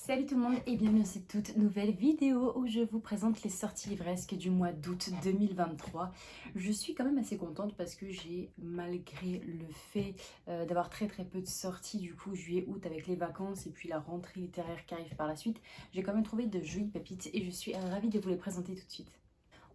Salut tout le monde et bienvenue dans cette toute nouvelle vidéo où je vous présente les sorties livresques du mois d'août 2023. Je suis quand même assez contente parce que j'ai, malgré le fait d'avoir très peu de sorties du coup juillet-août avec les vacances et puis la rentrée littéraire qui arrive par la suite, j'ai quand même trouvé de jolies pépites et je suis ravie de vous les présenter tout de suite.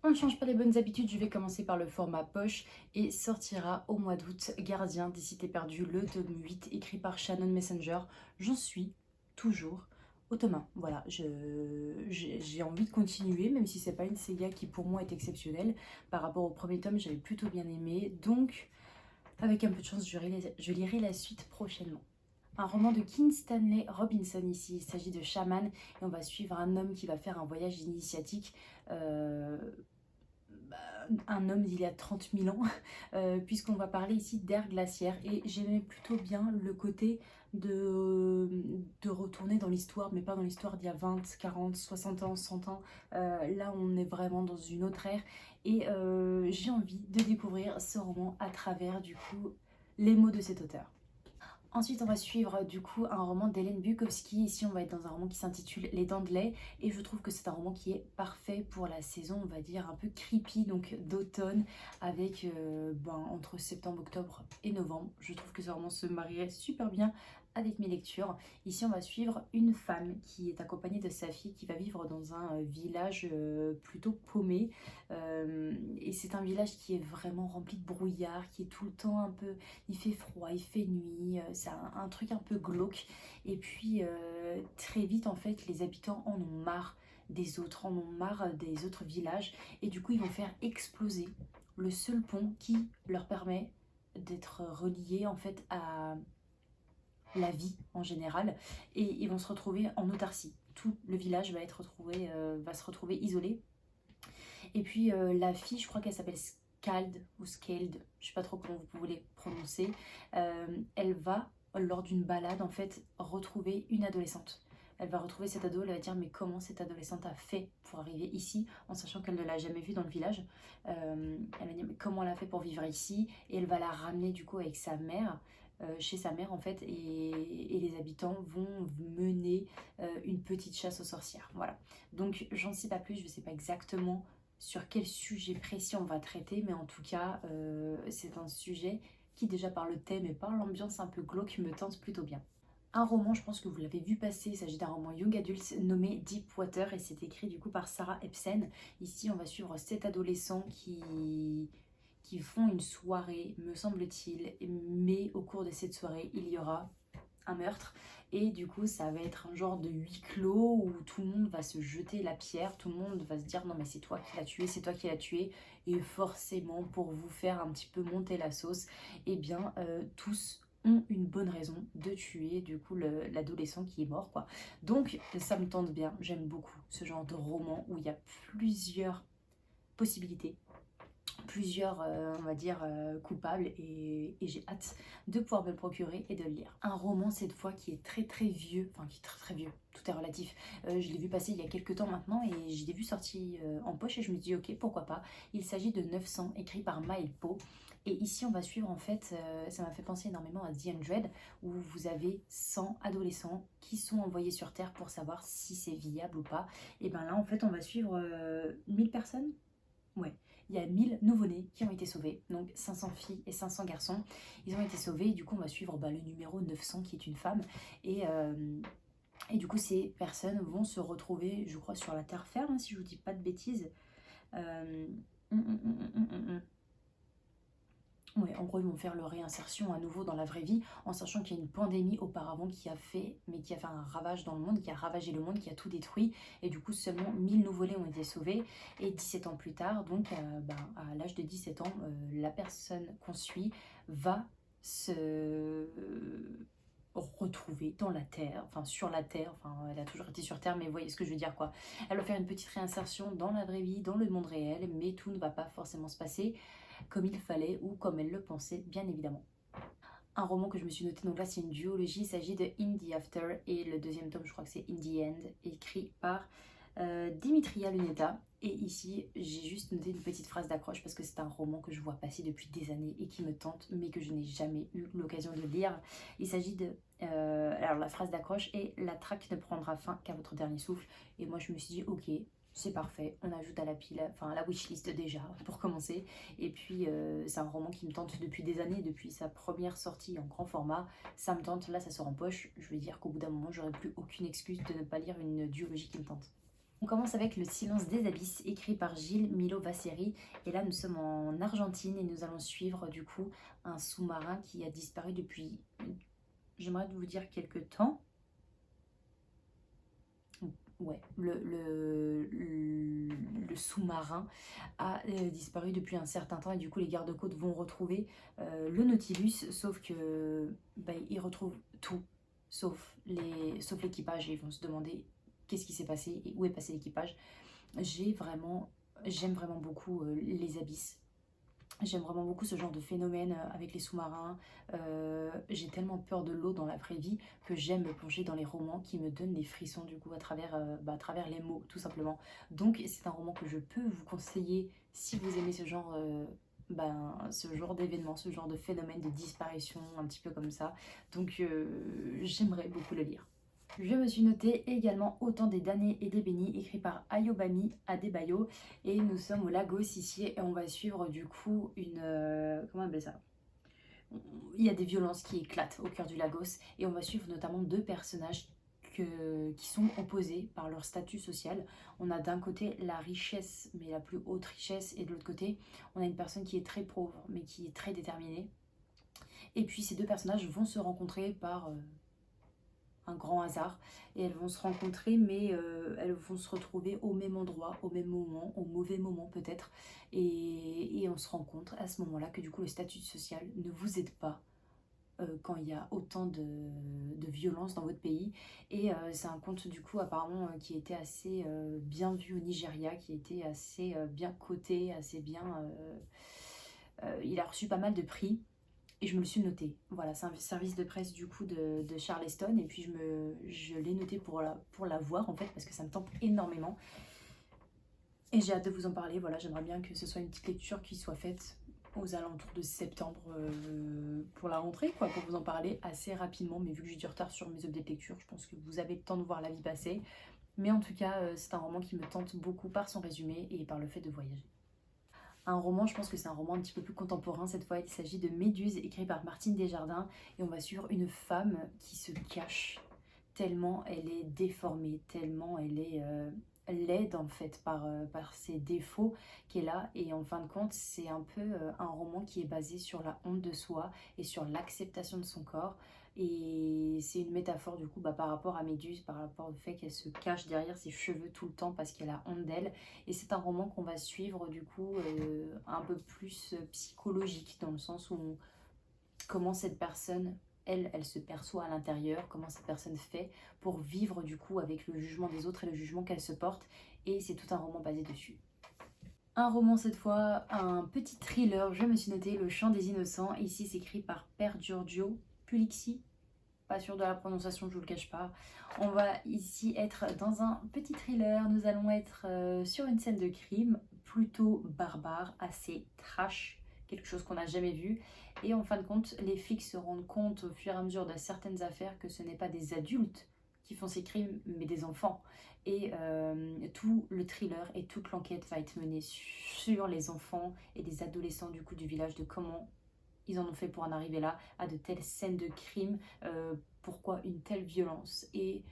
On ne change pas les bonnes habitudes, je vais commencer par le format poche et sortira au mois d'août Gardien des Cités Perdues, le tome 8 écrit par Shannon Messenger. J'en suis toujours au tome 1. Voilà, j'ai envie de continuer, même si c'est pas une saga qui pour moi est exceptionnelle. Par rapport au premier tome, j'avais plutôt bien aimé, donc avec un peu de chance, je lirai la suite prochainement. Un roman de Kim Stanley Robinson ici, il s'agit de Shaman et on va suivre un homme qui va faire un voyage initiatique, un homme d'il y a 30 000 ans, puisqu'on va parler ici d'ère glaciaire et j'aimais plutôt bien le côté de retourner dans l'histoire, mais pas dans l'histoire d'il y a 20, 40, 60 ans, 100 ans. Là on est vraiment dans une autre ère et j'ai envie de découvrir ce roman à travers du coup les mots de cet auteur. Ensuite, on va suivre du coup un roman d'Hélène Bukowski. Ici, on va être dans un roman qui s'intitule Les Dents de lait. Et je trouve que c'est un roman qui est parfait pour la saison, on va dire, un peu creepy, donc d'automne, avec entre septembre, octobre et novembre. Je trouve que ce roman se marierait super bien avec mes lectures. Ici, on va suivre une femme qui est accompagnée de sa fille qui va vivre dans un village plutôt paumé. Et c'est un village qui est vraiment rempli de brouillard, qui est tout le temps un peu... Il fait froid, il fait nuit, c'est un truc un peu glauque. Et puis très vite, en fait, les habitants en ont marre des autres, en ont marre des autres villages. Et du coup, ils vont faire exploser le seul pont qui leur permet d'être reliés en fait à la vie en général. Et ils vont se retrouver en autarcie. Tout le village va se retrouver isolé. Et puis la fille, je crois qu'elle s'appelle Scald ou Scald, je sais pas trop comment vous voulez prononcer, elle va, lors d'une balade en fait, retrouver une adolescente. Elle va retrouver cette ado, elle va dire mais comment cette adolescente a fait pour arriver ici en sachant qu'elle ne l'a jamais vue dans le village. Elle va dire mais comment elle a fait pour vivre ici et elle va la ramener du coup avec sa mère. Chez sa mère en fait et les habitants vont mener une petite chasse aux sorcières. Voilà, donc j'en sais pas plus, je ne sais pas exactement sur quel sujet précis on va traiter, mais en tout cas c'est un sujet qui déjà par le thème et par l'ambiance un peu glauque me tente plutôt bien. Un roman, je pense que vous l'avez vu passer, il s'agit d'un roman young adult nommé Deepwater et c'est écrit du coup par Sarah Epsen. Ici on va suivre 7 adolescents qui font une soirée, me semble-t-il, mais au cours de cette soirée il y aura un meurtre et du coup ça va être un genre de huis clos où tout le monde va se jeter la pierre, tout le monde va se dire non mais c'est toi qui l'as tué, c'est toi qui l'as tué et forcément pour vous faire un petit peu monter la sauce, et bien tous ont une bonne raison de tuer du coup l'adolescent qui est mort quoi. Donc ça me tente bien, j'aime beaucoup ce genre de roman où il y a plusieurs possibilités, plusieurs, on va dire, coupables et j'ai hâte de pouvoir me le procurer et de le lire. Un roman cette fois qui est très vieux, enfin qui est très vieux, tout est relatif. Je l'ai vu passer il y a quelques temps maintenant et je l'ai vu sorti en poche et je me dis ok pourquoi pas. Il s'agit de 900 écrit par Maël Pau. Et ici, on va suivre en fait, ça m'a fait penser énormément à The Hundred, où vous avez 100 adolescents qui sont envoyés sur Terre pour savoir si c'est viable ou pas. Et bien là, en fait, on va suivre 1000 personnes. Ouais, il y a 1000 nouveau-nés qui ont été sauvés, donc 500 filles et 500 garçons. Ils ont été sauvés et du coup on va suivre le numéro 900 qui est une femme. Et du coup ces personnes vont se retrouver, je crois, sur la terre ferme, si je vous dis pas de bêtises. Euh, hum, hum, hum, hum, hum, hum. Ouais, en gros, ils vont faire leur réinsertion à nouveau dans la vraie vie, en sachant qu'il y a une pandémie auparavant qui a fait un ravage dans le monde, qui a ravagé le monde, qui a tout détruit. Et du coup, seulement 1000 nouveau-nés ont été sauvés. Et 17 ans plus tard, donc à l'âge de 17 ans, la personne qu'on suit va se retrouver dans la terre, enfin sur la terre, enfin elle a toujours été sur terre, mais vous voyez ce que je veux dire quoi. Elle va faire une petite réinsertion dans la vraie vie, dans le monde réel, mais tout ne va pas forcément se passer comme il fallait ou comme elle le pensait, bien évidemment. Un roman que je me suis noté, donc là c'est une duologie, il s'agit de In the After et le deuxième tome je crois que c'est In the End, écrit par Dimitria Luneta. Et ici, j'ai juste noté une petite phrase d'accroche parce que c'est un roman que je vois passer depuis des années et qui me tente, mais que je n'ai jamais eu l'occasion de lire. Il s'agit de... alors la phrase d'accroche est « La traque ne prendra fin qu'à votre dernier souffle ». Et moi, je me suis dit « Ok, c'est parfait, on ajoute à la pile, enfin à la wishlist déjà, pour commencer ». Et puis, c'est un roman qui me tente depuis des années, depuis sa première sortie en grand format. Ça me tente, là ça sort en poche. Je veux dire qu'au bout d'un moment, j'aurais plus aucune excuse de ne pas lire une duologie qui me tente. On commence avec Le silence des abysses, écrit par Gilles Milo-Vasseri. Et là, nous sommes en Argentine et nous allons suivre du coup un sous-marin qui a disparu depuis, j'aimerais vous dire, quelques temps. Ouais, le sous-marin a disparu depuis un certain temps et du coup les gardes-côtes vont retrouver le Nautilus, sauf que bah, ils retrouvent tout, sauf l'équipage et ils vont se demander qu'est-ce qui s'est passé et où est passé l'équipage. J'aime vraiment beaucoup les abysses. J'aime vraiment beaucoup ce genre de phénomène avec les sous-marins. J'ai tellement peur de l'eau dans la vraie vie que j'aime me plonger dans les romans qui me donnent des frissons du coup à travers les mots tout simplement. Donc c'est un roman que je peux vous conseiller si vous aimez ce genre d'événement, ce genre de phénomène de disparition un petit peu comme ça. Donc j'aimerais beaucoup le lire. Je me suis noté également Autant des damnés et des bénis, écrit par Ayobami Adebayo. Et nous sommes au Lagos ici et on va suivre du coup comment on appelle ça? Il y a des violences qui éclatent au cœur du Lagos et on va suivre notamment deux personnages qui sont opposés par leur statut social. On a d'un côté la richesse, mais la plus haute richesse, et de l'autre côté, on a une personne qui est très pauvre, mais qui est très déterminée. Et puis ces deux personnages vont se rencontrer par un grand hasard et elles vont se rencontrer mais elles vont se retrouver au même endroit, au même moment, au mauvais moment peut-être et on se rend compte à ce moment-là que du coup le statut social ne vous aide pas quand il y a autant de violence dans votre pays et c'est un conte du coup apparemment qui était assez bien vu au Nigeria, qui était assez bien coté, assez bien... il a reçu pas mal de prix. Et je me le suis noté. Voilà, c'est un service de presse du coup de Charleston. Et puis je l'ai noté pour la voir en fait parce que ça me tente énormément. Et j'ai hâte de vous en parler. Voilà, j'aimerais bien que ce soit une petite lecture qui soit faite aux alentours de septembre pour la rentrée, quoi, pour vous en parler assez rapidement. Mais vu que j'ai du retard sur mes updates de lecture, je pense que vous avez le temps de voir la vie passer. Mais en tout cas, c'est un roman qui me tente beaucoup par son résumé et par le fait de voyager. Un roman, je pense que c'est un roman un petit peu plus contemporain cette fois. Il s'agit de Méduse, écrit par Martine Desjardins. Et on va suivre une femme qui se cache tellement elle est déformée, tellement elle est laide en fait par ses défauts qu'elle a. Et en fin de compte, c'est un peu un roman qui est basé sur la honte de soi et sur l'acceptation de son corps. Et c'est une métaphore du coup par rapport à Méduse, par rapport au fait qu'elle se cache derrière ses cheveux tout le temps parce qu'elle a honte d'elle. Et c'est un roman qu'on va suivre du coup un peu plus psychologique dans le sens où comment cette personne, elle se perçoit à l'intérieur, comment cette personne fait pour vivre du coup avec le jugement des autres et le jugement qu'elle se porte. Et c'est tout un roman basé dessus. Un roman cette fois, un petit thriller, je me suis noté Le Chant des Innocents. Ici c'est écrit par Per Giorgio Pulixi. Pas sûre de la prononciation, je vous le cache pas. On va ici être dans un petit thriller. Nous allons être sur une scène de crime plutôt barbare, assez trash, quelque chose qu'on n'a jamais vu. Et en fin de compte, les flics se rendent compte au fur et à mesure de certaines affaires que ce n'est pas des adultes qui font ces crimes, mais des enfants. Et tout le thriller et toute l'enquête va être menée sur les enfants et les adolescents du coup du village, de comment ils en ont fait pour en arriver là, à de telles scènes de crime, pourquoi une telle violence. Et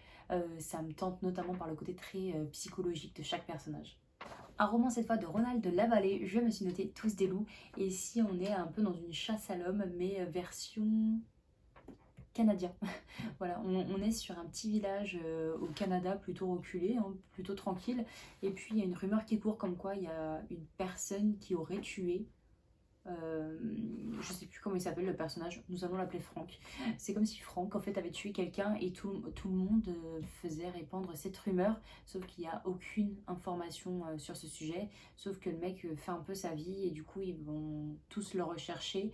ça me tente notamment par le côté très psychologique de chaque personnage. Un roman cette fois de Ronald de Lavallée, je me suis noté Tous des loups. Et ici on est un peu dans une chasse à l'homme, mais version canadien. Voilà, on est sur un petit village au Canada, plutôt reculé, hein, plutôt tranquille. Et puis il y a une rumeur qui court comme quoi il y a une personne qui aurait tué je sais plus comment il s'appelle le personnage, nous allons l'appeler Franck. C'est comme si Franck en fait avait tué quelqu'un et tout le monde faisait répandre cette rumeur, sauf qu'il n'y a aucune information sur ce sujet, sauf que le mec fait un peu sa vie et du coup ils vont tous le rechercher,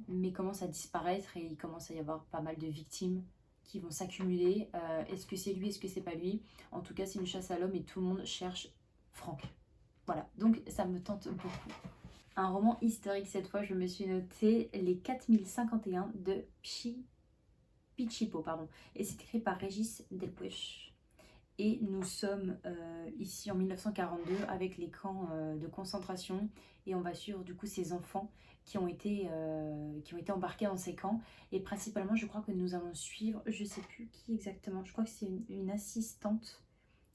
mais commence à disparaître et il commence à y avoir pas mal de victimes qui vont s'accumuler. Est-ce que c'est lui, est-ce que c'est pas lui? En tout cas, c'est une chasse à l'homme et tout le monde cherche Franck. Voilà, donc ça me tente beaucoup. Un roman historique cette fois, je me suis noté Les 4051 de Pichipo, pardon. Et c'est écrit par Régis Delpech. Et nous sommes ici en 1942 avec les camps de concentration et on va suivre du coup ces enfants qui ont été embarqués dans ces camps. Et principalement, je crois que nous allons suivre, je sais plus qui exactement, je crois que c'est une assistante.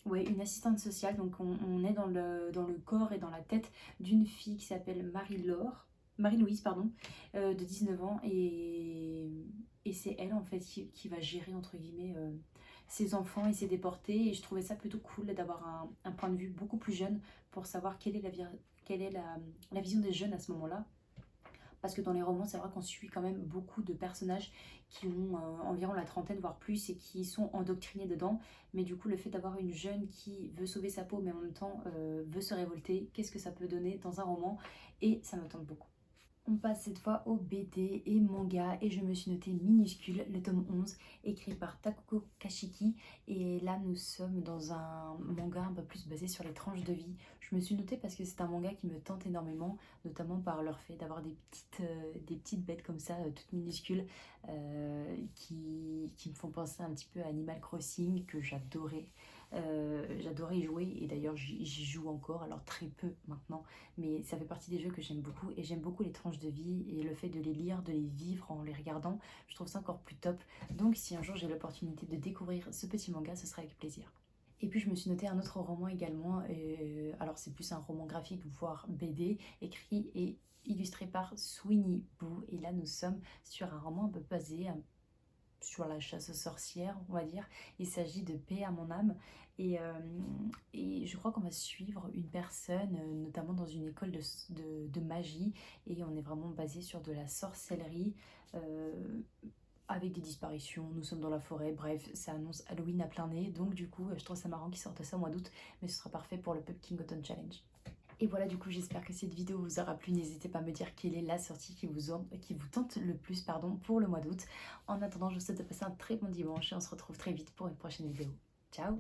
Ouais, une assistante sociale, donc on est dans le corps et dans la tête d'une fille qui s'appelle Marie-Louise, pardon, de 19 ans, et c'est elle en fait qui va gérer entre guillemets ses enfants et ses déportés, et je trouvais ça plutôt cool d'avoir un point de vue beaucoup plus jeune pour savoir quelle est la vision des jeunes à ce moment-là. Parce que dans les romans, c'est vrai qu'on suit quand même beaucoup de personnages qui ont environ la trentaine, voire plus, et qui sont endoctrinés dedans. Mais du coup, le fait d'avoir une jeune qui veut sauver sa peau, mais en même temps veut se révolter, qu'est-ce que ça peut donner dans un roman? Et ça me tente beaucoup. On passe cette fois au BD et manga et je me suis noté minuscule, le tome 11, écrit par Takuko Kashiki. Et là nous sommes dans un manga un peu plus basé sur les tranches de vie. Je me suis notée parce que c'est un manga qui me tente énormément, notamment par leur fait d'avoir des petites bêtes comme ça, toutes minuscules, qui me font penser un petit peu à Animal Crossing, que j'adorais. J'adorais y jouer et d'ailleurs j'y joue encore, alors très peu maintenant, mais ça fait partie des jeux que j'aime beaucoup et j'aime beaucoup les tranches de vie et le fait de les lire, de les vivre en les regardant, je trouve ça encore plus top. Donc si un jour j'ai l'opportunité de découvrir ce petit manga, ce sera avec plaisir. Et puis je me suis noté un autre roman également, alors c'est plus un roman graphique voire BD, écrit et illustré par Sweeney Boo, et là nous sommes sur un roman un peu basé sur la chasse aux sorcières, on va dire. Il s'agit de Paix à mon âme. Et je crois qu'on va suivre une personne, notamment dans une école de magie. Et on est vraiment basé sur de la sorcellerie, avec des disparitions. Nous sommes dans la forêt. Bref, ça annonce Halloween à plein nez. Donc du coup, je trouve ça marrant qu'ils sortent ça au mois d'août. Mais ce sera parfait pour le Pumpkin Autumn Challenge. Et voilà, du coup, j'espère que cette vidéo vous aura plu. N'hésitez pas à me dire quelle est la sortie qui vous tente le plus, pardon, pour le mois d'août. En attendant, je vous souhaite de passer un très bon dimanche et on se retrouve très vite pour une prochaine vidéo. Ciao!